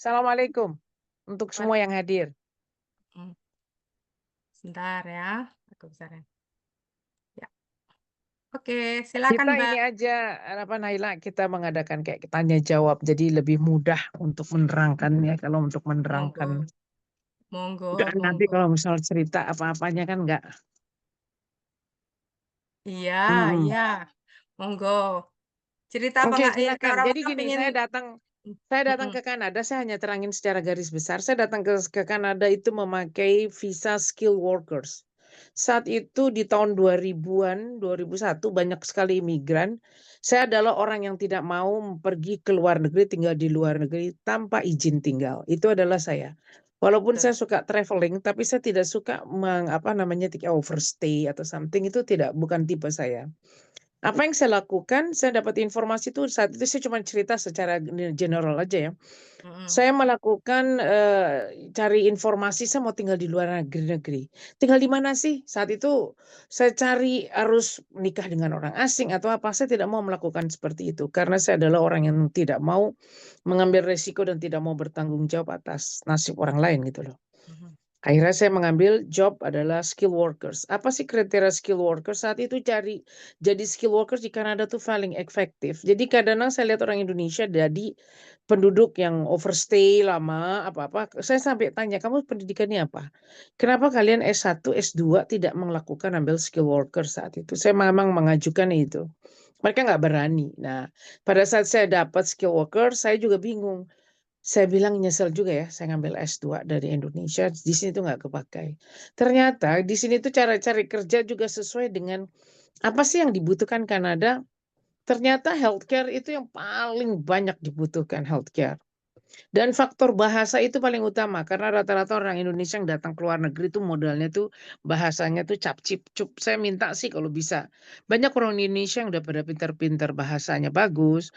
Assalamualaikum untuk semua yang Waalaikum hadir. sebentar ya, aku besarin. Ya, oke, silakan, Kita Mbak. ini aja, apa Naila, kita mengadakan kayak tanya jawab, jadi lebih mudah untuk menerangkannya. Kalau untuk Monggo, menerangkan, monggo, enggak nanti monggo. kalau misal cerita apa-apanya kan enggak. Iya, Mm-mm. iya, monggo. Cerita apa Oke, nggak? Ya, silakan. Jadi orang-orang gini, pengen. saya datang Mm-mm, ke Kanada. Saya hanya terangin secara garis besar. Saya datang ke Kanada itu memakai visa skill workers. Saat itu di tahun 2000-an, 2001 banyak sekali imigran. Saya adalah orang yang tidak mau pergi ke luar negeri, tinggal di luar negeri tanpa izin tinggal. Itu adalah saya. Walaupun betul. saya suka traveling, tapi saya tidak suka apa namanya overstay atau something, itu tidak, bukan tipe saya. Apa yang saya lakukan, saya dapat informasi itu saat itu saya cuma cerita secara general aja ya. Mm-mm, Saya melakukan cari informasi, saya mau tinggal di luar negeri. Tinggal di mana sih? Saat itu saya cari harus menikah dengan orang asing atau apa. Saya tidak mau melakukan seperti itu karena saya adalah orang yang tidak mau mengambil resiko dan tidak mau bertanggung jawab atas nasib orang lain gitu loh. mhm. Akhirnya saya mengambil job adalah skill workers. Apa sih kriteria skill workers? Saat itu jadi skill workers di Kanada tuh paling efektif. Jadi kadang-kadang saya lihat orang Indonesia jadi penduduk yang overstay lama apa-apa. Saya sampai tanya, kamu pendidikannya apa? Kenapa kalian S1, S2 tidak melakukan ambil skill worker saat itu? Saya memang mengajukan itu. Mereka nggak berani. Nah, pada saat saya dapat skill worker, saya juga bingung. Saya bilang nyesel juga ya, saya ngambil S2 dari Indonesia, di sini tuh nggak kepakai. Ternyata di sini tuh cara cari kerja juga sesuai dengan apa sih yang dibutuhkan Kanada. Ternyata healthcare itu yang paling banyak dibutuhkan healthcare. Dan faktor bahasa itu paling utama karena rata-rata orang Indonesia yang datang ke luar negeri tuh modalnya tuh bahasanya tuh cap cip cup. Saya minta sih kalau bisa. Banyak orang Indonesia yang udah pada pintar-pintar bahasanya bagus.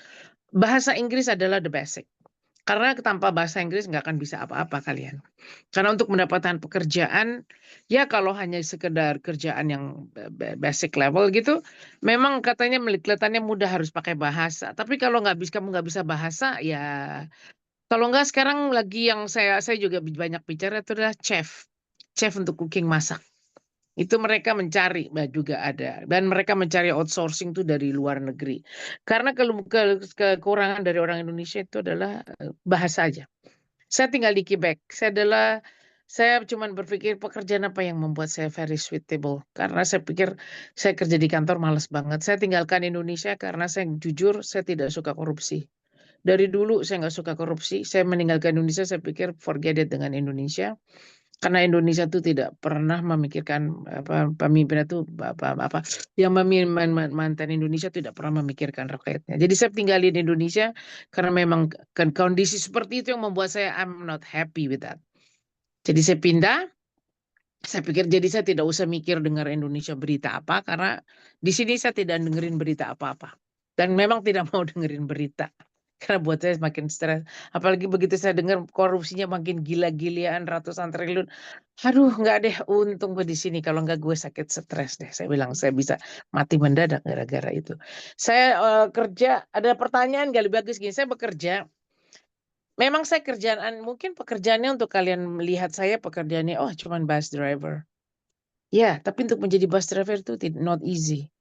Bahasa Inggris adalah the basic. Karena tanpa bahasa Inggris nggak akan bisa apa-apa kalian. Karena untuk mendapatkan pekerjaan, ya kalau hanya sekedar kerjaan yang basic level gitu, memang katanya kelihatannya mudah harus pakai bahasa. Tapi kalau kamu nggak bisa bahasa, ya kalau nggak sekarang lagi yang saya juga banyak bicara itu adalah chef, chef untuk cooking masak. Itu mereka mencari, juga ada. Dan mereka mencari outsourcing tuh dari luar negeri. Karena kekurangan dari orang Indonesia itu adalah bahasa aja. Saya tinggal di Quebec. Saya cuman berpikir pekerjaan apa yang membuat saya very suitable. Karena saya pikir saya kerja di kantor males banget. Saya tinggalkan Indonesia karena saya jujur saya tidak suka korupsi. Dari dulu saya nggak suka korupsi. Saya meninggalkan Indonesia, saya pikir forget it dengan Indonesia. Karena Indonesia itu tidak pernah memikirkan apa pemimpin itu apa yang mantan Indonesia tidak pernah memikirkan rakyatnya. Jadi saya tinggalin Indonesia karena memang kan kondisi seperti itu yang membuat saya I'm not happy with that. Jadi saya pindah, saya pikir jadi saya tidak usah mikir dengar Indonesia berita apa karena di sini saya tidak dengerin berita apa-apa. Dan memang tidak mau dengerin berita. Karena buat saya makin stres. Apalagi begitu saya dengar korupsinya makin gila-gilaan ratusan triliun. Aduh, nggak deh, untung gue di sini. Kalau nggak gue sakit stres deh. Saya bilang saya bisa mati mendadak gara-gara itu. Saya kerja, ada pertanyaan gak lebih bagus gini. Saya bekerja. Memang saya kerjaan, mungkin pekerjaannya untuk kalian melihat saya pekerjaannya, oh cuman bus driver. Ya, tapi untuk menjadi bus driver itu not easy.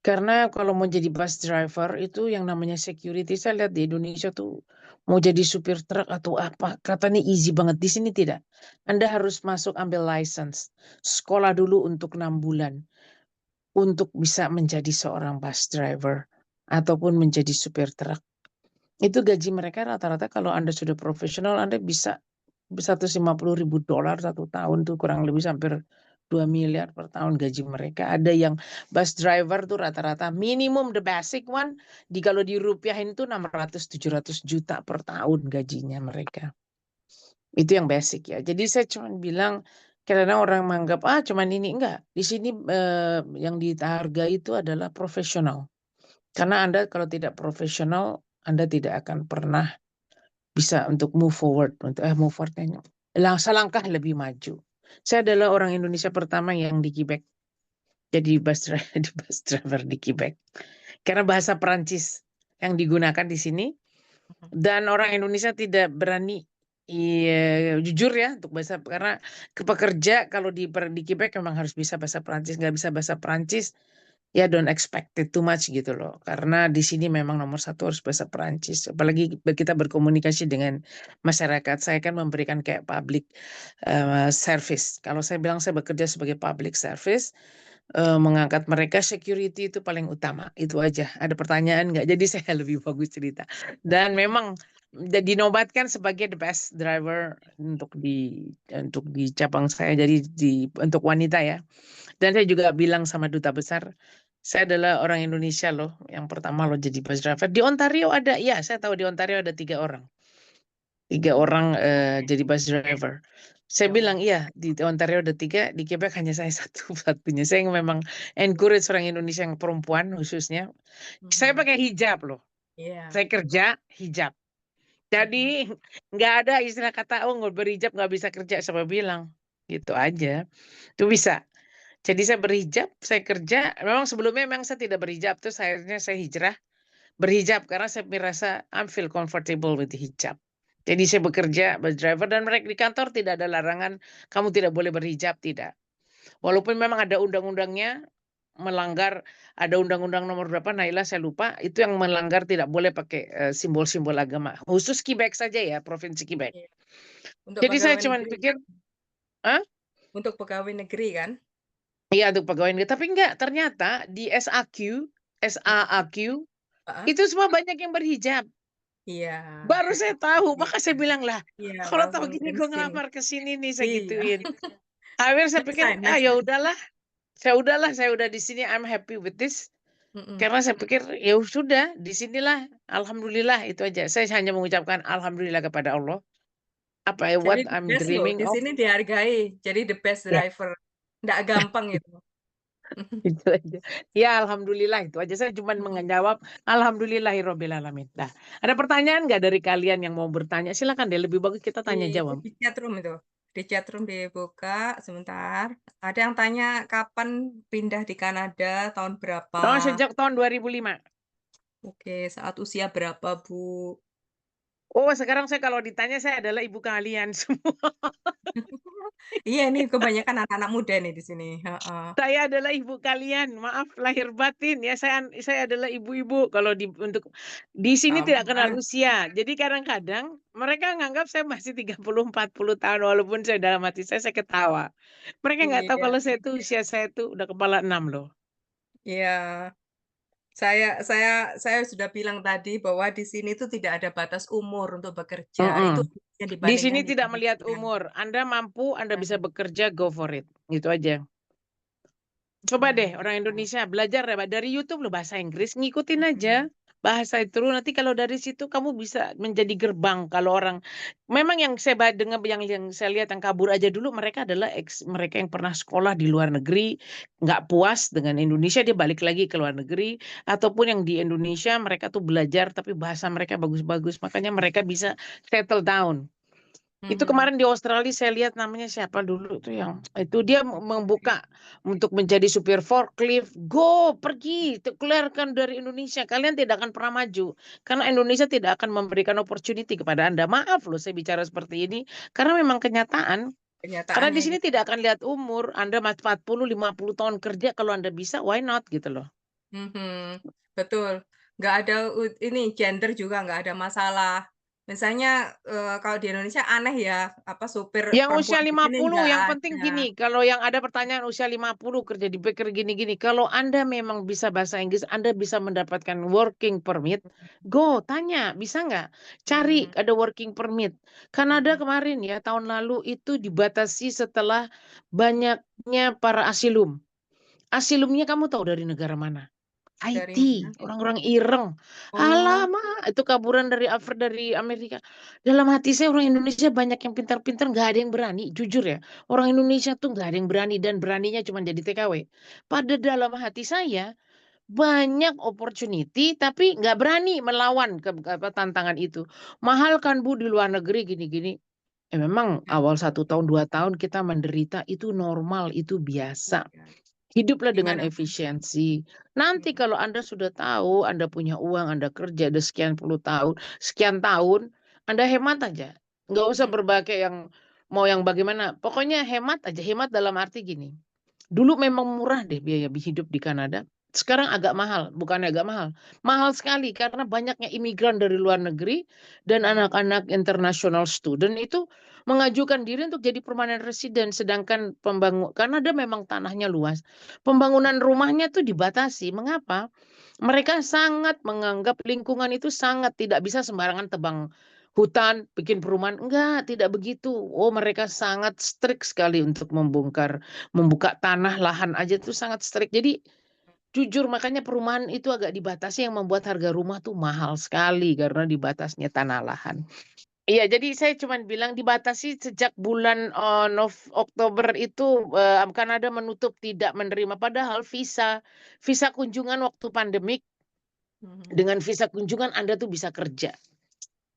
Karena kalau mau jadi bus driver itu yang namanya security, saya lihat di Indonesia tuh mau jadi supir truk atau apa, katanya easy banget. Di sini tidak. Anda harus masuk ambil license, sekolah dulu untuk 6 bulan untuk bisa menjadi seorang bus driver ataupun menjadi supir truk. Itu gaji mereka rata-rata kalau Anda sudah profesional, Anda bisa $150.000 satu tahun tuh kurang lebih hampir 2 miliar per tahun gaji mereka. Ada yang bus driver tuh rata-rata minimum the basic one kalau dirupiahin tuh 600-700 juta per tahun gajinya mereka. Itu yang basic ya. Jadi saya cuma bilang karena orang menganggap cuman ini enggak. Di sini yang dihargai itu adalah profesional. Karena Anda kalau tidak profesional, Anda tidak akan pernah bisa untuk move forward, untuk move forward kayaknya. Selangkah lebih maju. Saya adalah orang Indonesia pertama yang di Quebec jadi bus driver di Quebec. Karena bahasa Perancis yang digunakan di sini dan orang Indonesia tidak berani. Iya, jujur ya untuk bahasa karena ke pekerja kalau di Quebec memang harus bisa bahasa Prancis, nggak bisa bahasa Prancis ya don't expect it too much gitu loh. Karena di sini memang nomor satu harus bahasa Prancis. Apalagi kita berkomunikasi dengan masyarakat. Saya kan memberikan kayak public service. Kalau saya bilang saya bekerja sebagai public service, mengangkat mereka security itu paling utama. Itu aja. Ada pertanyaan nggak? Jadi saya lebih bagus cerita. Dan memang dinobatkan sebagai the best driver untuk di cabang saya. Jadi untuk wanita ya. Dan saya juga bilang sama duta besar, saya adalah orang Indonesia loh, yang pertama loh jadi bus driver. Di Ontario ada, ya saya tahu di Ontario ada 3 orang. 3 orang jadi bus driver. Saya Ya bilang Allah. iya, di Ontario ada 3, di Quebec hanya saya satu-satunya. Saya memang encourage orang Indonesia yang perempuan khususnya. Saya Mhm. pakai hijab loh. Iya. Saya kerja hijab. Mhm. Jadi nggak ada istilah kata, oh nggak berhijab nggak bisa kerja. Siapa bilang? Gitu aja. Itu bisa. Jadi saya berhijab, saya kerja. Memang sebelumnya memang saya tidak berhijab. Terus akhirnya saya hijrah berhijab karena saya merasa I feel comfortable with hijab. Jadi saya bekerja bus driver dan mereka di kantor tidak ada larangan kamu tidak boleh berhijab, tidak. Walaupun memang ada undang-undangnya melanggar, ada undang-undang nomor berapa Naila saya lupa, itu yang melanggar tidak boleh pakai simbol-simbol agama. Khusus Quebec saja ya, provinsi Quebec. Iya. Untuk Jadi saya pegawai cuma negeri. pikir, ah, Untuk pegawai negeri kan? iya untuk pegawai negeri. Tapi enggak, ternyata di SAQ, Mhm. SAAQ, Heeh. itu semua banyak yang berhijab. Iya. Baru saya tahu, Iya. maka saya bilang lah, Iya, kalau tahu langsung gini gue insting. ngelamar ke sini nih, saya Iya. gituin. Akhirnya saya Next pikir, time ah next ya time. udahlah, saya udah di sini, I'm happy with this. Mhm. Karena saya pikir ya sudah, di sinilah, alhamdulillah itu aja. Saya hanya mengucapkan alhamdulillah kepada Allah. Jadi What the I'm best loh, dreaming di of. sini dihargai. Jadi the best Ya, driver. Nggak gampang itu. itu aja. Ya alhamdulillah itu aja. Saya cuma menjawab alhamdulillahirobbil alamin. Nah, ada pertanyaan nggak dari kalian yang mau bertanya? Silakan deh, lebih bagus kita tanya jawab. Di chatroom itu. Di chatroom dibuka sebentar. Ada yang tanya kapan pindah di Kanada, tahun berapa? Oh, sejak tahun 2005. Oke, saat usia berapa, Bu? Oh, sekarang saya kalau ditanya saya adalah ibu kalian semua. Iya, ini kebanyakan anak-anak muda nih di sini. Heeh. Saya adalah ibu kalian. Maaf lahir batin ya. Saya adalah ibu-ibu kalau di sini tidak kenal Sama. usia. Jadi kadang-kadang mereka nganggap saya masih 30 40 tahun walaupun saya dalam hati saya ketawa. Mereka nggak tahu Iya, kalau usia saya tuh udah kepala 6 loh. iya. Saya sudah bilang tadi bahwa di sini tuh tidak ada batas umur untuk bekerja. Mm-mm. Itu Di dibandingkan sini di tidak melihat Indonesia. umur. Anda mampu, Anda bisa Nah, bekerja, go for it. Gitu aja. Coba deh orang bisa. Indonesia belajar ya dari YouTube lo bahasa Inggris, ngikutin aja Mhm. bahasa itu. Nanti kalau dari situ kamu bisa menjadi gerbang. Kalau orang memang yang dengar yang saya lihat yang kabur aja dulu mereka adalah mereka yang pernah sekolah di luar negeri, nggak puas dengan Indonesia dia balik lagi ke luar negeri, ataupun yang di Indonesia mereka tuh belajar tapi bahasa mereka bagus-bagus, makanya mereka bisa settle down. Itu Mhm. kemarin di Australia saya lihat namanya siapa dulu tuh yang itu dia membuka untuk menjadi supir forklift. Go, pergi, keluarkan dari Indonesia. Kalian tidak akan pernah maju karena Indonesia tidak akan memberikan opportunity kepada Anda. Maaf loh saya bicara seperti ini karena memang kenyataan. Karena di Kenyataannya sini gitu. tidak akan lihat umur. Anda 40 50 tahun kerja kalau Anda bisa, why not gitu loh. Mhm, betul. Nggak ada ini gender juga nggak ada masalah. Misalnya, kalau di Indonesia aneh ya, apa supir Yang usia perempuan di sini 50, nggak yang penting ada. gini, kalau yang ada pertanyaan usia 50 kerja di baker gini-gini, kalau Anda memang bisa bahasa Inggris, Anda bisa mendapatkan working permit, go, tanya, bisa nggak? Cari, Mhm, ada working permit. Kanada mhm. kemarin ya, tahun lalu itu dibatasi setelah banyaknya para asilum. Asilumnya kamu tahu dari negara mana? Dari Haiti, mana? orang-orang ireng. Oh, Alamak, itu kaburan dari Amerika. Dalam hati saya orang Indonesia banyak yang pintar-pintar, nggak ada yang berani. Jujur ya, orang Indonesia tuh nggak ada yang berani dan beraninya cuma jadi TKW. Pada dalam hati saya banyak opportunity, tapi nggak berani melawan tantangan itu. Mahal kan Bu di luar negeri gini-gini. Memang ya, awal 1 tahun 2 tahun kita menderita itu normal, itu biasa. iya. Hiduplah Di dengan mana-mana. efisiensi. Nanti Mhm, kalau Anda sudah tahu, Anda punya uang, Anda kerja ada sekian tahun, Anda hemat aja. Nggak usah Mhm, berbagai yang mau yang bagaimana. Pokoknya hemat aja, hemat dalam arti gini. Dulu memang murah deh biaya hidup di Kanada. Sekarang agak mahal, bukannya agak mahal. Mahal sekali karena banyaknya imigran dari luar negeri dan mhm, anak-anak international student itu mengajukan diri untuk jadi permanent resident. Sedangkan Kanada memang tanahnya luas. Pembangunan rumahnya tuh dibatasi. Mengapa? Mereka sangat menganggap lingkungan itu sangat tidak bisa sembarangan tebang hutan, bikin perumahan. Enggak, tidak begitu. Oh, mereka sangat strict sekali untuk membuka tanah, lahan aja tuh sangat strict. Jadi jujur makanya perumahan itu agak dibatasi yang membuat harga rumah tuh mahal sekali karena dibatasnya tanah lahan. Iya, jadi saya cuma bilang dibatasi sejak bulan Oktober itu Kanada menutup tidak menerima padahal visa kunjungan waktu pandemik mhm, dengan visa kunjungan Anda tuh bisa kerja.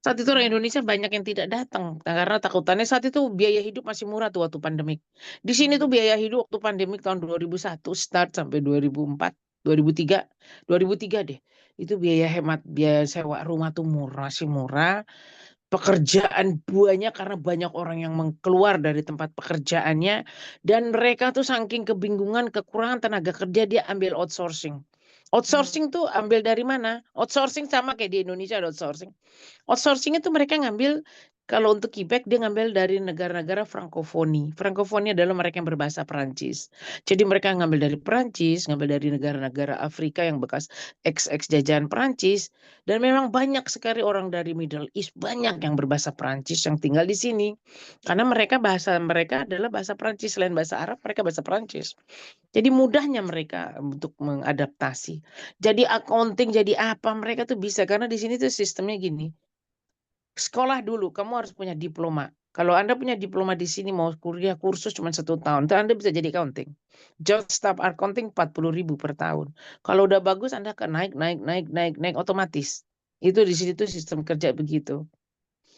Saat itu orang mhm, Indonesia banyak yang tidak datang karena takutannya saat itu biaya hidup masih murah tuh waktu pandemik. Di sini tuh mhm, biaya hidup waktu pandemik tahun 2001 start sampai 2004, 2003, 2003 deh. Itu biaya hemat, biaya sewa rumah tuh murah sih murah. Pekerjaan banyak karena banyak orang yang keluar dari tempat pekerjaannya dan mereka tuh saking kebingungan kekurangan tenaga kerja dia ambil outsourcing. mhm, Outsourcing tuh ambil dari mana? Outsourcing sama kayak di Indonesia ada outsourcing. Outsourcing itu mereka ngambil kalau untuk Quebec dia ngambil dari negara-negara Frankofoni. Frankofoni adalah mereka yang berbahasa Perancis. Jadi mereka ngambil dari Perancis, ngambil dari negara-negara Afrika yang bekas ex-ex jajahan Perancis. Dan memang banyak sekali orang dari Middle East, banyak yang berbahasa Perancis yang tinggal di sini. Karena bahasa mereka adalah bahasa Perancis, selain bahasa Arab mereka bahasa Perancis. Jadi mudahnya mereka untuk mengadaptasi. Jadi accounting, jadi apa mereka tuh bisa karena di sini tuh sistemnya gini. Sekolah dulu, kamu harus punya diploma. Kalau Anda punya diploma di sini mau kuliah kursus cuma 1 tahun, itu Anda bisa jadi accounting. Job staff accounting 40.000 per tahun. Kalau udah bagus Anda akan naik, naik, naik, naik, naik otomatis. Itu di sini tuh sistem kerja begitu.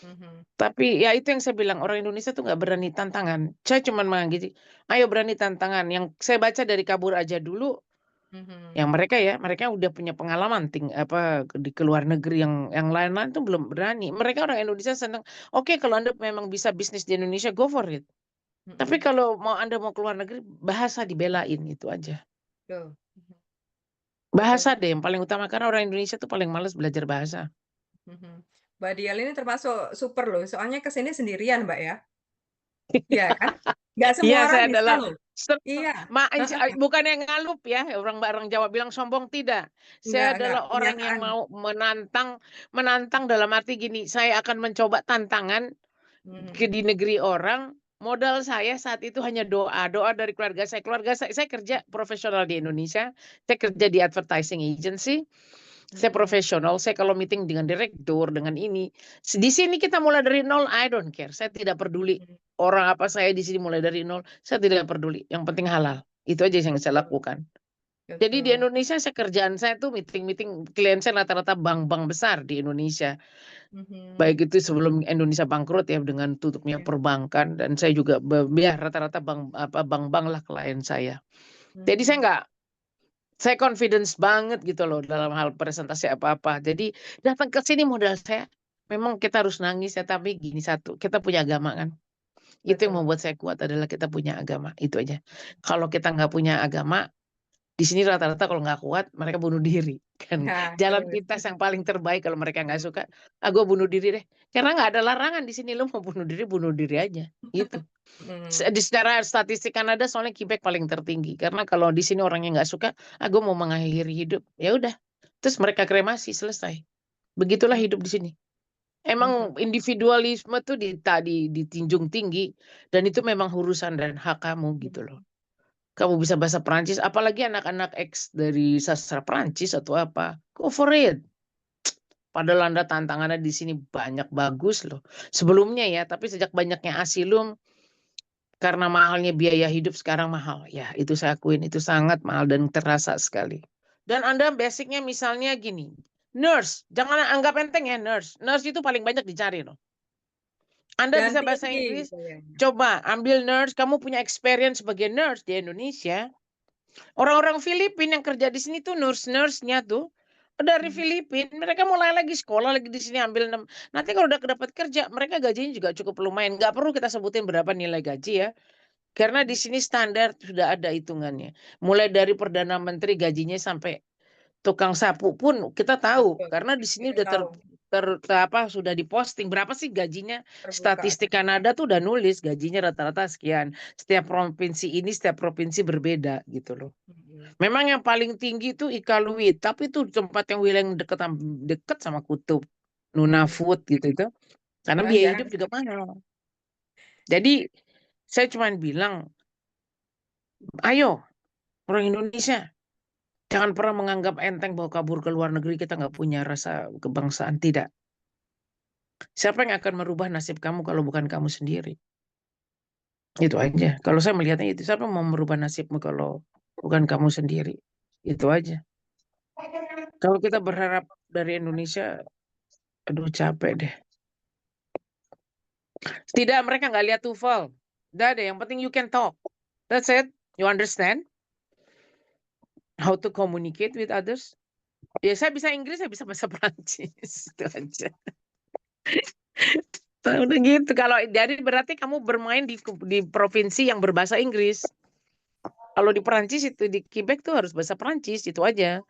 mhm, Tapi ya itu yang saya bilang orang Indonesia tuh nggak berani tantangan. Saya cuma menggini, ayo berani tantangan. Yang saya baca dari kabur aja dulu, mhm, yang mereka udah punya pengalaman di ke luar negeri yang lain-lain tuh belum berani. Mereka orang Indonesia senang, oke kalau Anda memang bisa bisnis di Indonesia go for it. Tapi mhm, kalau Anda mau keluar negeri bahasa dibelain itu aja. betul, mhm, betul Bahasa sih, deh yang paling utama karena orang Indonesia tuh paling males belajar bahasa. mhm. Mbak Dial ini termasuk super loh, soalnya ke sini sendirian, Mbak, ya? Iya kan? Nggak Iya, semua orang saya bisa adalah loh. ser Iya, heeh, bukan yang ngalup ya, orang Jawa bilang sombong, tidak. Saya enggak, adalah orang yang kenyataan. mau menantang menantang dalam arti gini, saya akan mencoba tantangan Mhm, di negeri orang, modal saya saat itu hanya doa, doa dari keluarga saya. Keluarga saya kerja profesional di Indonesia, saya kerja di advertising agency, saya mhm, profesional, saya kalau meeting dengan direktur, dengan ini. Di sini kita mulai dari nol, I don't care. Saya tidak peduli mhm, orang apa saya di sini mulai dari nol, saya tidak peduli. Yang penting halal. Itu aja yang saya betul, lakukan. Jadi di betul, Indonesia kerjaan saya tuh meeting-meeting klien saya rata-rata bank-bank besar di Indonesia. mhm, Baik itu sebelum Indonesia bangkrut ya dengan tutupnya iya, perbankan dan saya juga ya rata-rata bank-bank lah klien saya. Jadi mhm, saya confidence banget gitu loh dalam hal presentasi apa-apa. Jadi datang ke sini modal saya memang kita harus nangis ya tapi gini satu, kita punya agama kan. Itu yang betul, membuat saya kuat adalah kita punya agama, itu aja. Kalau kita nggak punya agama, di sini rata-rata kalau nggak kuat mereka bunuh diri kan. nah Jalan terus, pintas yang paling terbaik kalau mereka nggak betul, suka, "Ah, gue bunuh diri deh." Karena nggak ada larangan di sini, lu mau bunuh diri aja, gitu. mhm, Secara statistik Kanada soalnya Quebec paling tertinggi, karena kalau di sini orang yang nggak suka, "Ah, gue mau mengakhiri hidup." Ya udah, terus mereka kremasi, selesai. Begitulah mmm, hidup di sini. mhm, Emang individualisme tuh ditinjung tinggi dan itu memang urusan dan hak kamu gitu loh. mhm, Kamu bisa bahasa Perancis, apalagi anak-anak dari sastra Perancis atau apa, go for it. Padahal Anda tantangannya di sini banyak bagus loh. Sebelumnya ya, tapi sejak banyaknya asilum karena mahalnya biaya hidup sekarang mahal. Ya, itu saya akuin itu sangat mahal dan terasa sekali. Dan Anda basicnya misalnya gini, nurse, jangan anggap enteng ya nurse. Nurse itu paling banyak dicari loh. Anda dan bisa bahasa tinggi Inggris, biayanya, coba ambil nurse, kamu punya experience sebagai nurse di Indonesia. Orang-orang Filipina yang kerja di sini tuh nurse-nya tuh Dari Filipina, mereka mulai lagi sekolah lagi di sini ambil nanti kalau udah dapat kerja, mereka gajinya juga cukup lumayan. Nggak perlu kita sebutin berapa nilai gaji ya. Karena di sini standar sudah ada hitungannya. Mulai dari Perdana Menteri gajinya sampai tukang sapu pun kita tahu. Betul, Karena di sini kita udah tahu, sudah diposting berapa sih gajinya. terbuka. Statistik Kanada tuh udah nulis gajinya rata-rata sekian. Setiap provinsi ini, setiap provinsi berbeda gitu loh. Mhm. Memang yang paling tinggi itu Iqaluit, tapi itu tempat yang wilayah yang dekat sama kutub. Mhm. Nunavut gitu itu. Karena Orang biaya jarang hidup juga mahal. Jadi saya cuma bilang, ayo orang Indonesia jangan pernah menganggap enteng bahwa kabur ke luar negeri kita nggak punya rasa kebangsaan. Tidak. Siapa yang akan merubah nasib kamu kalau bukan kamu sendiri? Itu aja. Kalau saya melihatnya itu, siapa yang mau merubah nasibmu kalau bukan kamu sendiri? Itu aja. Kalau kita berharap dari Indonesia, aduh capek deh. Tidak, mereka nggak lihat TOEFL. Udah deh, yang penting you can talk. That's it. You understand how to communicate with others? Ya, saya bisa Inggris, saya bisa bahasa Prancis. Itu aja. Udah gitu. Kalau jadi berarti kamu bermain di provinsi yang berbahasa Inggris. Kalau di Perancis itu di Quebec tuh harus bahasa Perancis, itu aja.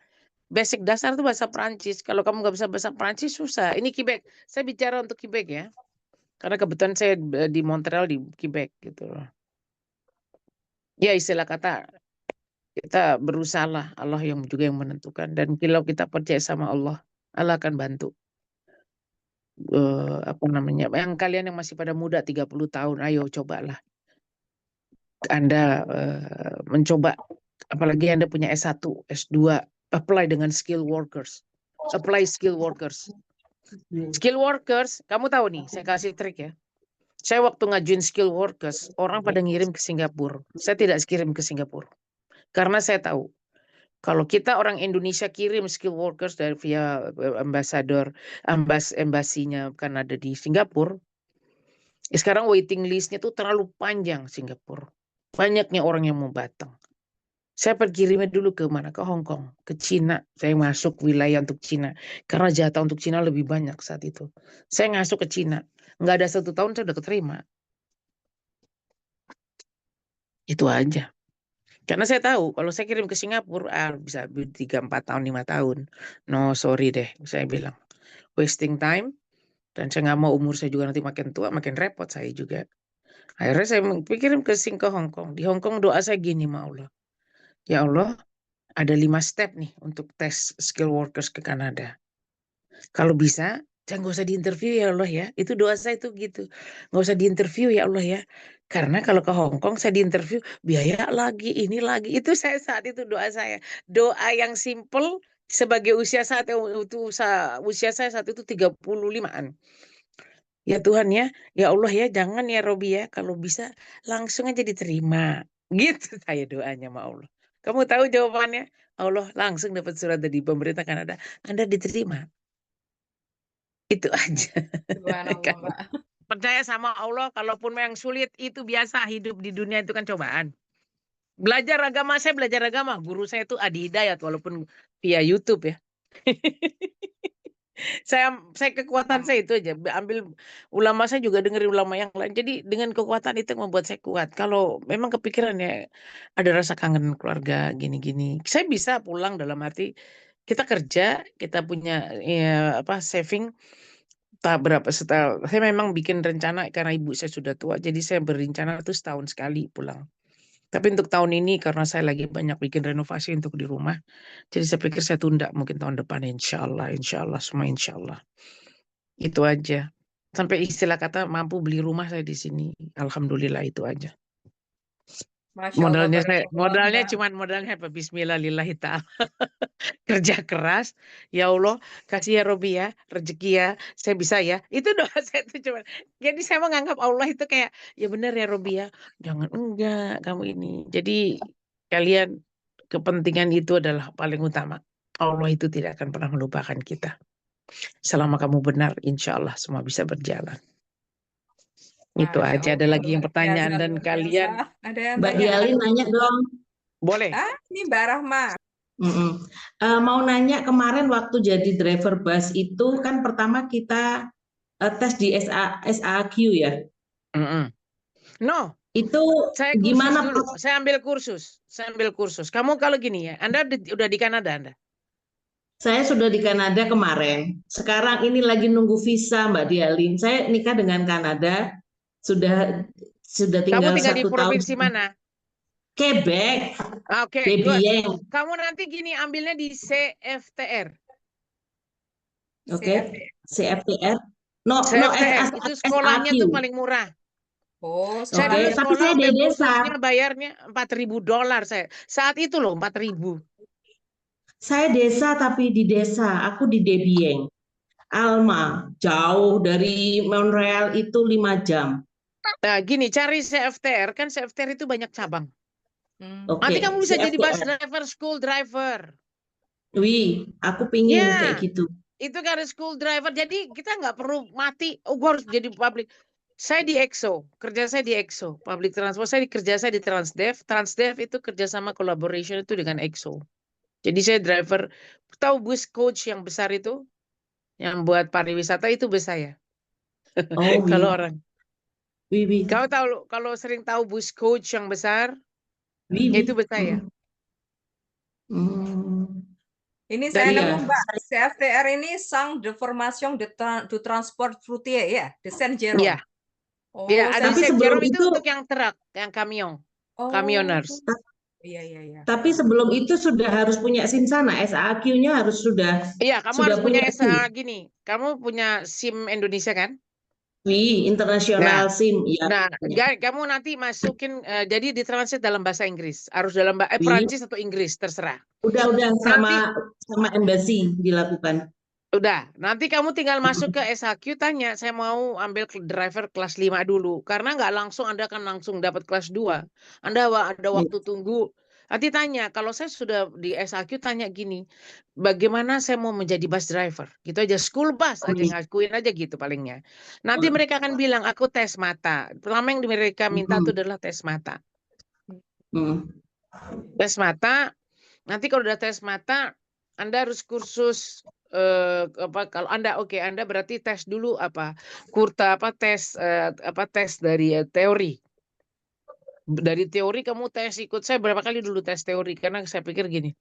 Basic dasar tuh bahasa Perancis. Kalau kamu nggak bisa bahasa Perancis susah. Ini Quebec. Saya bicara untuk Quebec ya. Karena kebetulan saya di Montreal di Quebec gitu loh. Ya istilah kata kita berusaha lah, Allah yang juga yang menentukan. Dan kalau kita percaya sama Allah, Allah akan bantu. Apa namanya? Yang kalian yang masih pada muda 30 tahun, ayo cobalah. Anda mencoba, apalagi Anda punya S1, S2, apply dengan skill workers. Apply skill workers. Skill workers, kamu tahu nih, saya kasih trik ya. Saya waktu ngajuin skill workers, orang pada ngirim ke Singapura. Saya tidak kirim ke Singapura. Karena saya tahu, kalau kita orang Indonesia kirim skill workers dari via embasinya Kanada di Singapura, sekarang waiting listnya tuh terlalu panjang Singapura. Banyaknya orang yang mau datang. Saya kirimnya dulu ke mana? Ke Hong Kong, ke Cina. Saya masuk wilayah untuk Cina. Karena jatah untuk Cina lebih banyak saat itu. Saya masuk ke Cina. Nggak ada 1 tahun saya udah keterima. Itu aja. Karena saya tahu kalau saya kirim ke Singapura bisa 3, 4 tahun, 5 tahun. No sorry deh, saya bilang. Wasting time. Dan saya nggak mau umur saya juga nanti makin tua, makin repot saya juga. Akhirnya saya pikirin ke Hong Kong. Di Hong Kong doa saya gini sama Allah. Ya Allah, ada 5 step nih untuk tes skill workers ke Kanada. Kalau bisa, jangan nggak usah diinterview ya Allah ya. Itu doa saya itu gitu. Nggak usah diinterview ya Allah ya. Karena kalau ke Hong Kong saya diinterview, biaya lagi, ini lagi. Itu saya saat itu doa saya. Doa yang simple sebagai usia usia saya saat itu 35-an. Ya Tuhan ya Allah ya jangan ya Robi ya. Kalau bisa langsung aja diterima. Gitu saya doanya sama Allah. Kamu tahu jawabannya? Allah langsung dapat surat dari pemerintah Kanada. Anda diterima. Itu aja. Subhanallah, Kan Mbak. percaya sama Allah, kalaupun yang sulit itu biasa hidup di dunia itu kan cobaan. Belajar agama, saya belajar agama. Guru saya itu Adi Hidayat, walaupun via YouTube ya. saya kekuatan Sama. saya itu aja. Ambil ulama saya juga dengerin ulama yang lain. Jadi dengan kekuatan itu yang membuat saya kuat. Kalau memang kepikiran ya ada rasa kangen keluarga gini-gini. Saya bisa pulang dalam arti kita kerja, kita punya ya, saving. Tak berapa setelah saya memang bikin rencana karena ibu saya sudah tua, jadi saya berencana tuh setahun sekali pulang. Tapi untuk tahun ini karena saya lagi banyak bikin renovasi untuk di rumah, jadi saya pikir saya tunda mungkin tahun depan insya Allah semua insya Allah. Itu aja. Sampai istilah kata mampu beli rumah saya di sini. Alhamdulillah itu aja. Masya Allah, Modalnya Mbak. cuman modalnya apa? Bismillah lillahi ta'ala. Kerja keras, ya Allah kasih ya Robi ya rezeki ya saya bisa ya itu doa saya itu cuma jadi saya menganggap Allah itu kayak ya benar ya Robi ya jangan enggak kamu ini jadi kalian kepentingan itu adalah paling utama Allah itu tidak akan pernah melupakan kita selama kamu benar insya Allah semua bisa berjalan itu Masya aja ada Allah, lagi yang luar biasa, pertanyaan dan luar biasa. kalian Ada yang Mbak tanya Dialin lagi. nanya dong. boleh Ah, ini Mbak Rahma. Mau nanya, kemarin waktu jadi driver bus itu kan pertama kita tes di SAQ ya. No, Itu saya kursus gimana dulu. Saya ambil kursus. Kamu kalau gini ya, Anda udah di Kanada Anda? Saya sudah di Kanada kemarin. Sekarang ini lagi nunggu visa, Mbak Dialin. Saya nikah dengan Kanada, sudah Kamu tinggal tinggal di 1 tahun. provinsi mana? Quebec, Oke, good. Debieng. Kamu nanti gini ambilnya di CFTR. Oke, CFTR. No, CFTR itu sekolahnya tuh SAQ. paling murah. Oh, Saya Oke, dulu sekolahnya. tapi sekolah saya di ambil desa. kursusnya bayarnya $4.000 saya. Saat itu loh 4.000. Saya desa tapi di desa. Aku di Debieng. Alma, jauh dari Montreal itu 5 jam. Nah, gini cari CFTR kan CFTR itu banyak cabang. Nanti kamu Oke, bisa jadi bus CFTR. driver, school driver. Wih, aku pingin kayak Ya, gitu. itu kan ada school driver. Jadi kita nggak perlu mati. Oh, gue harus jadi public. Saya di EXO, kerja saya di EXO, public transport. Kerja saya di Transdev. Transdev itu kerjasama collaboration itu dengan EXO. Jadi saya driver. Tahu bus coach yang besar itu, yang buat pariwisata itu bus saya. Oh, Kalau wih, orang, wih. kau tahu kalau sering tahu bus coach yang besar, Wih, ya wih. itu bus saya. Ini saya Dari Iya, nemu Mbak, CFTR ini Sang de Formation du Transport Routier ya, de Saint-Jérôme. ya, ya Oh, ada tapi saya Saint sebelum Jerome itu itu, untuk yang truk, yang kamion, oh, kamioners. iya. tapi sebelum itu sudah harus punya SIM sana, SAQ-nya harus Iya, kamu sudah harus punya punya SIM. gini. Kamu punya SIM Indonesia kan? Wih, Nah, internasional SIM, ya. kamu nanti masukin jadi ditranslate dalam bahasa Inggris. Harus dalam Wih, Perancis atau Inggris, terserah. udah Nanti sama embassy dilakukan. nanti kamu tinggal masuk ke SHQ tanya, saya mau ambil driver kelas 5 dulu. Karena nggak langsung Anda akan langsung dapat kelas 2. Anda ada waktu tunggu. Nanti tanya, kalau saya sudah di SHQ tanya gini, bagaimana saya mau menjadi bus driver? Gitu aja, school bus aja, ngakuin aja gitu palingnya. Nanti mereka akan bilang, aku tes mata. Pertama yang mereka minta itu adalah tes mata. Tes mata, nanti kalau udah tes mata, Anda harus kursus kalau Anda Anda berarti tes dulu tes dari teori. Dari teori kamu tes ikut saya berapa kali dulu tes teori karena saya pikir gini,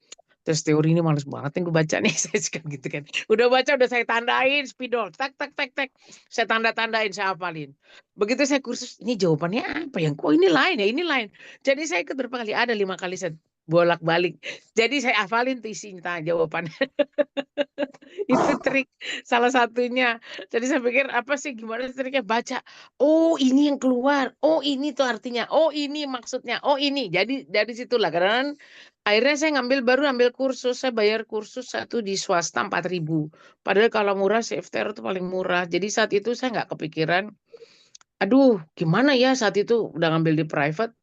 tes teori ini males banget yang gue baca nih saya suka gitu kan. Udah baca udah saya tandain spidol, tak. Saya tanda-tandain, saya hafalin. Begitu saya kursus, ini jawabannya apa yang kok ini lain ya, ini lain. Jadi saya ikut berapa kali? Ada 5 kali saya bolak-balik. Jadi saya hafalin tuh isinya jawabannya. Itu trik salah satunya. Jadi saya pikir apa sih gimana triknya baca. Oh ini yang keluar. Oh ini tuh artinya. Oh ini maksudnya. Oh ini. Jadi dari situlah karena akhirnya saya baru ambil kursus. Saya bayar kursus satu di swasta 4.000. Padahal kalau murah CFTR itu paling murah. Jadi saat itu saya nggak kepikiran. Aduh gimana ya saat itu udah ngambil di private.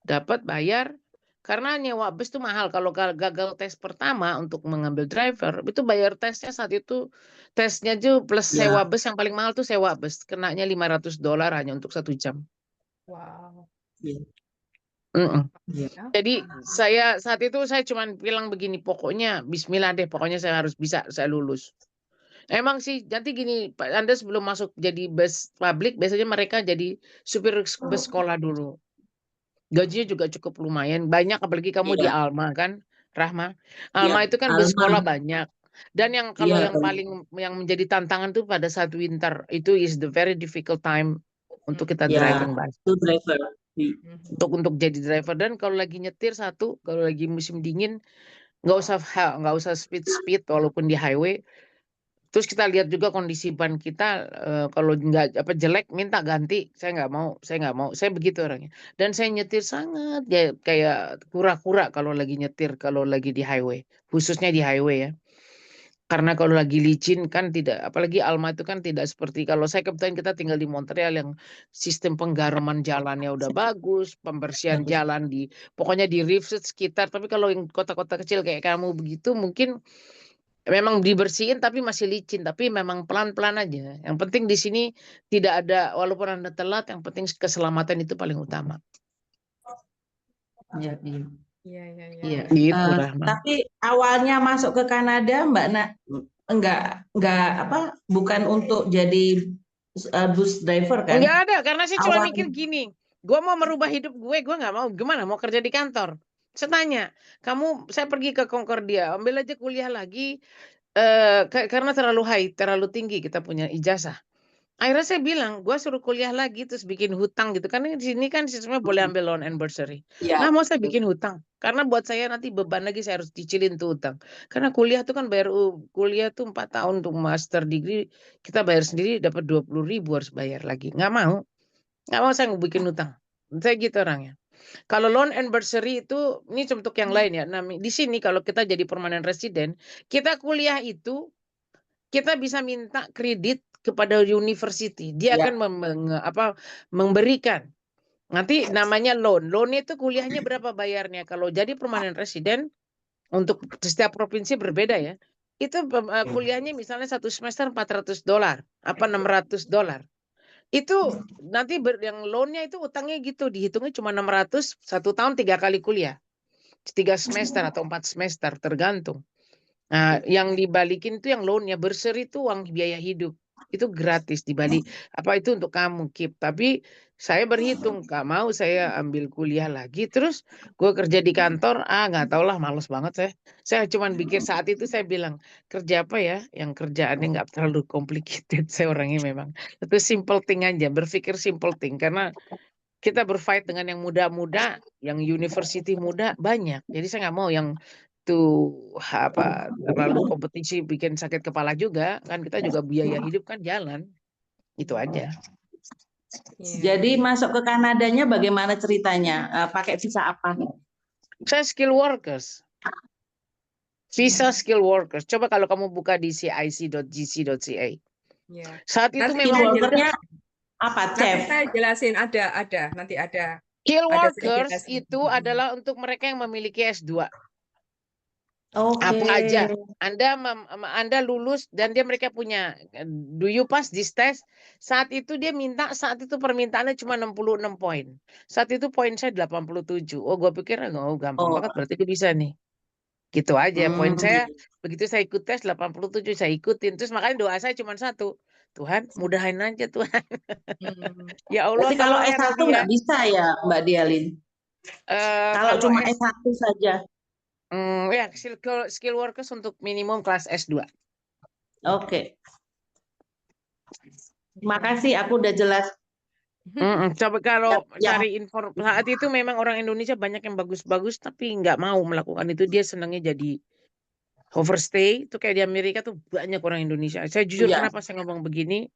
Dapat bayar. Karena nyewa bus itu mahal. Kalau gagal tes pertama untuk mengambil driver, itu bayar tesnya saat itu. Tesnya aja plus sewa Ya, bus. Yang paling mahal tuh sewa bus. Kenanya $500 hanya untuk 1 jam. Wow. ya. Jadi saya saat itu saya cuma bilang begini, pokoknya bismillah deh, pokoknya saya harus bisa, saya lulus. Emang sih, nanti gini, Anda sebelum masuk jadi bus publik, biasanya mereka jadi supir bus sekolah dulu. Gajinya juga cukup lumayan, banyak apalagi kamu di Iya, Alma kan, Rahma. iya. Alma itu kan bus Alma, sekolah banyak. Dan kalau iya, yang paling yang menjadi tantangan tuh pada saat winter, itu is the very difficult time untuk kita ya. driving bus. Itu driver. Untuk jadi driver dan kalau lagi nyetir kalau lagi musim dingin nggak usah speed walaupun di highway. Terus kita lihat juga kondisi ban kita, kalau nggak jelek minta ganti, saya begitu orangnya. Dan saya nyetir sangat ya kayak kura-kura kalau lagi nyetir, kalau lagi di highway, khususnya di highway ya. Karena kalau lagi licin kan tidak, apalagi Alma itu kan tidak seperti kalau saya kebetulan kita tinggal di Montreal yang sistem penggaraman jalannya udah bagus, pembersihan jalan pokoknya di reef sekitar. Tapi kalau yang kota-kota kecil kayak kamu begitu mungkin memang dibersihin tapi masih licin, tapi memang pelan-pelan aja. Yang penting di sini tidak ada, walaupun Anda telat, yang penting keselamatan itu paling utama. Ya, iya. Iya, iya, iya. Iya. Gitu, Rahma. Tapi awalnya masuk ke Kanada, Mbak enggak apa, bukan untuk jadi bus driver kan? Enggak ada, karena saya cuma Awal. mikir gini, gue mau merubah hidup gue nggak mau, gimana mau kerja di kantor. Saya tanya, saya pergi ke Concordia, ambil aja kuliah lagi, karena terlalu terlalu tinggi kita punya ijazah. Akhirnya saya bilang, gue suruh kuliah lagi terus bikin hutang gitu. Karena di sini kan sistemnya boleh ambil loan and bursary. Ya. Nggak mau saya bikin hutang. Karena buat saya nanti beban lagi saya harus cicilin tuh hutang. Karena kuliah tuh kan bayar kuliah tuh 4 tahun untuk master degree. Kita bayar sendiri dapat 20.000 harus bayar lagi. Nggak mau saya mau bikin hutang. Saya gitu orangnya. Kalau loan and bursary itu, ini untuk yang lain ya. Nah, di sini kalau kita jadi permanent resident, kita kuliah itu kita bisa minta kredit kepada university. Dia Ya. akan memberikan. Nanti namanya loan. Loan itu kuliahnya berapa bayarnya? Kalau jadi permanent resident untuk setiap provinsi berbeda ya. Itu kuliahnya misalnya 1 semester $400, apa $600. Itu nanti yang loannya itu utangnya gitu dihitungnya cuma 600 1 tahun 3 kali kuliah. 3 semester atau 4 semester tergantung. Nah, yang dibalikin itu yang loannya, bursary itu uang biaya hidup. Itu gratis dibalik. Apa itu untuk kamu keep. Tapi saya berhitung, gak mau saya ambil kuliah lagi. Terus gue kerja di kantor, gak tau lah, males banget saya. Saya cuma pikir saat itu saya bilang, kerja apa ya? Yang kerjaannya gak terlalu complicated. Saya orangnya memang. Itu simple thing aja, berpikir simple thing. Karena kita berfight dengan yang muda-muda, yang university muda banyak. Jadi saya nggak mau yang terlalu kompetisi bikin sakit kepala juga. Kan kita juga biaya hidup kan jalan. Itu aja. Jadi masuk ke Kanadanya bagaimana ceritanya? Pakai visa apa? Saya skill workers. Visa skill workers. Coba kalau kamu buka di cic.gc.ca. Saat itu Nanti memang workernya apa? nanti Chef. saya jelasin, nanti ada. Skill Ada workers sertifikasi. itu adalah untuk mereka yang memiliki S2. Oke. Apa aja Anda lulus dan mereka punya do you pass this test, saat itu permintaannya cuma 66 poin, saat itu poin saya 87. Gue pikir gampang banget, berarti dia bisa nih, gitu aja. Poin saya begitu saya ikut tes 87, saya ikutin, terus makanya doa saya cuma satu, Tuhan mudahin aja Tuhan. Ya Allah. Jadi kalau tolong ya S1 Nabi ya. nggak bisa ya Mbak Dialin? Kalau cuma S1 saja. Ya, skill workers untuk minimum kelas S2. Oke. Terima kasih, aku udah jelas. Coba kalau Ya. cari info saat itu memang orang Indonesia banyak yang bagus-bagus tapi nggak mau melakukan itu. Dia senangnya jadi overstay. Itu kayak di Amerika tuh banyak orang Indonesia. Saya jujur kenapa saya ngomong begini,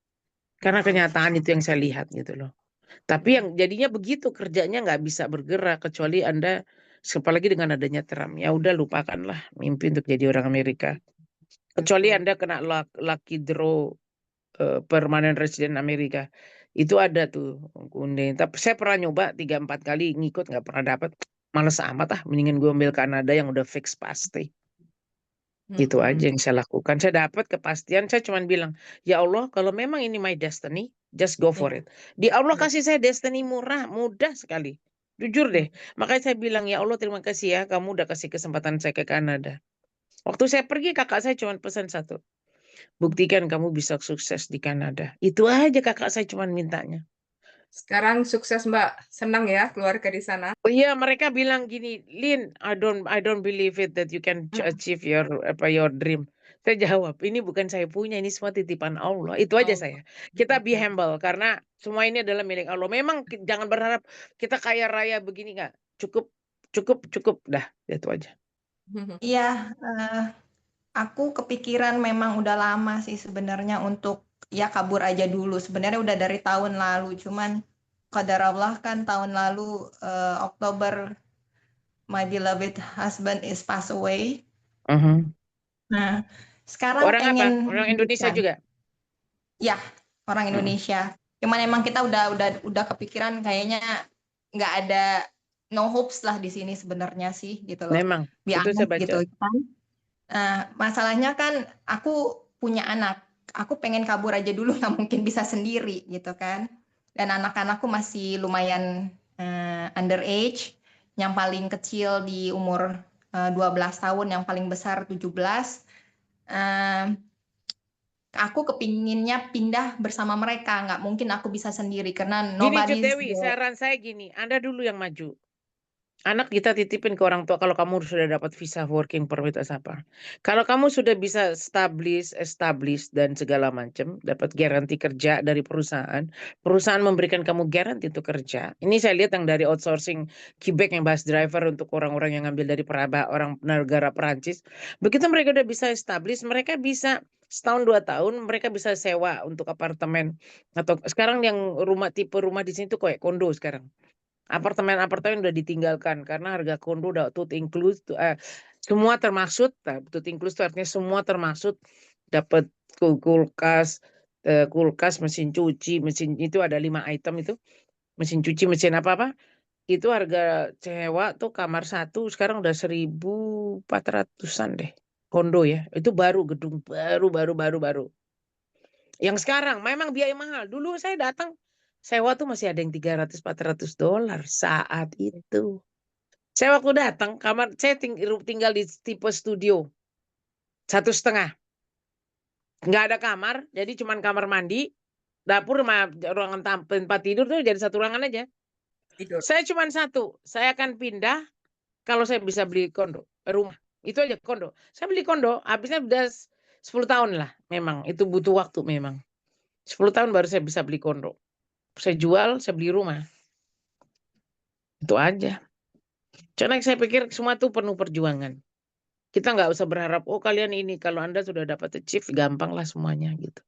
karena kenyataan itu yang saya lihat gitu loh. Tapi yang jadinya begitu, kerjanya nggak bisa bergerak kecuali Anda, apalagi dengan adanya Trump, ya udah lupakanlah mimpi untuk jadi orang Amerika. Kecuali Anda kena lucky draw permanent resident Amerika. Itu ada tuh kuning. Tapi saya pernah nyoba 3-4 kali ngikut, nggak pernah dapat. Males amat mendingan gue ambil Kanada yang udah fix pasti. Itu aja yang saya lakukan. Saya dapat kepastian, saya cuma bilang, ya Allah, kalau memang ini my destiny, just go for it. Di Allah kasih saya destiny mudah sekali. Jujur deh. Makanya saya bilang, ya Allah terima kasih ya, kamu udah kasih kesempatan saya ke Kanada. Waktu saya pergi, kakak saya cuma pesan satu, buktikan kamu bisa sukses di Kanada. Itu aja kakak saya cuma mintanya. Sekarang sukses Mbak, senang ya keluarga di sana. Oh iya, mereka bilang gini, Lin, I don't believe it that you can achieve your dream. Saya jawab, ini bukan saya punya, ini semua titipan Allah. Itu aja saya. Kita be humble karena semua ini adalah milik Allah. Memang jangan berharap kita kaya raya begini, nggak. Cukup dah, itu aja. Iya, aku kepikiran memang udah lama sih sebenarnya untuk ya kabur aja dulu. Sebenarnya udah dari tahun lalu, cuman qadar Allah kan tahun lalu Oktober my beloved husband is passed away. Nah, sekarang Orang pengen apa? Orang Indonesia juga? Ya, orang Indonesia. Cuman emang kita udah kepikiran kayaknya nggak ada no hopes lah di sini sebenarnya sih gitu loh. Memang, itu saya baca. Gitu kan. Masalahnya kan aku punya anak. Aku pengen kabur aja dulu, nggak mungkin bisa sendiri gitu kan. Dan anak-anakku masih lumayan underage. yang paling kecil di umur 12 tahun, yang paling besar 17. Aku kepinginnya pindah bersama mereka, nggak mungkin aku bisa sendiri karena Gini Cut nobody's Dewi, there. saran saya gini, Anda dulu yang maju. Anak kita titipin ke orang tua kalau kamu sudah dapat visa working permit atau apa. Kalau kamu sudah bisa establish dan segala macam, dapat garansi kerja dari perusahaan, perusahaan memberikan kamu garansi untuk kerja. Ini saya lihat yang dari outsourcing Quebec yang bus driver untuk orang-orang yang ngambil dari orang negara Perancis. Begitu mereka udah bisa establish, mereka bisa setahun 2 tahun mereka bisa sewa untuk apartemen atau sekarang yang tipe rumah di sini tuh kayak kondo sekarang. Apartemen-apartemen udah ditinggalkan karena harga kondo udah semua termaksud. Tut include itu artinya semua termaksud, dapat kulkas, mesin cuci, mesin itu ada 5 item itu, mesin cuci, mesin apa-apa. Itu harga sewa tuh kamar satu sekarang udah 1.400-an deh. Kondo ya. Itu baru gedung baru. Yang sekarang memang biaya mahal. Dulu saya datang sewa tuh masih ada yang $300-400 saat itu. Saya waktu datang kamar saya tinggal di tipe studio 1,5. Nggak ada kamar, jadi cuman kamar mandi, dapur sama ruangan tempat tidur tuh jadi satu ruangan aja. Tidur. Saya cuman satu. Saya akan pindah kalau saya bisa beli rumah. Itu aja kondo. Saya beli kondo, habisnya udah 10 tahun lah. Memang itu butuh waktu memang. 10 tahun baru saya bisa beli kondo. Saya jual, saya beli rumah. Itu aja. Karena saya pikir semua itu penuh perjuangan. Kita nggak usah berharap, oh kalian ini, kalau Anda sudah dapat achieve, gampang lah semuanya gitu.